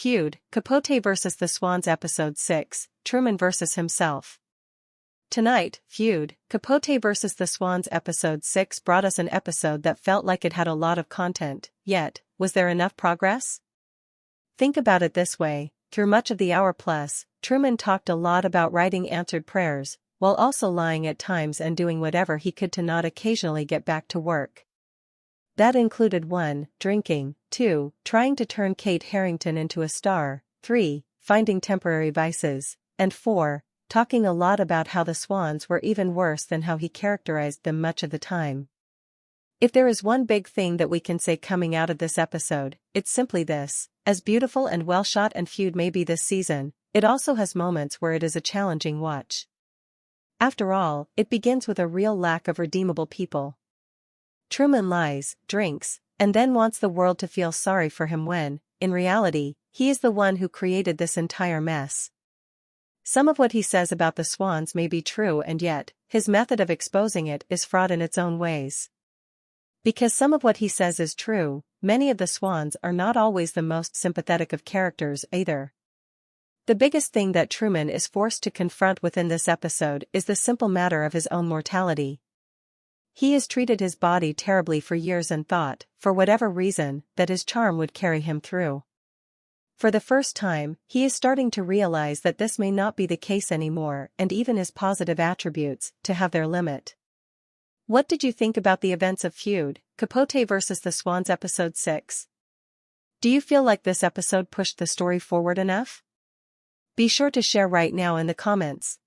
Feud, Capote vs. the Swans Episode 6, Truman vs. himself. Tonight, Feud, Capote vs. the Swans Episode 6 brought us an episode that felt like it had a lot of content, yet, was there enough progress? Think about it this way, through much of the hour plus, Truman talked a lot about writing answered prayers, while also lying at times and doing whatever he could to not occasionally get back to work. That included 1. Drinking, 2. Trying to turn Kate Harington into a star, 3. Finding temporary vices, and 4. Talking a lot about how the Swans were even worse than how he characterized them much of the time. If there is one big thing that we can say coming out of this episode, it's simply this: as beautiful and well shot and Feud may be this season, it also has moments where it is a challenging watch. After all, it begins with a real lack of redeemable people. Truman lies, drinks, and then wants the world to feel sorry for him when, in reality, he is the one who created this entire mess. Some of what he says about the Swans may be true, and yet, his method of exposing it is fraught in its own ways. Because some of what he says is true, many of the Swans are not always the most sympathetic of characters either. The biggest thing that Truman is forced to confront within this episode is the simple matter of his own mortality. He has treated his body terribly for years and thought, for whatever reason, that his charm would carry him through. For the first time, he is starting to realize that this may not be the case anymore, and even his positive attributes, to have their limit. What did you think about the events of Feud, Capote vs. the Swans Episode 6? Do you feel like this episode pushed the story forward enough? Be sure to share right now in the comments.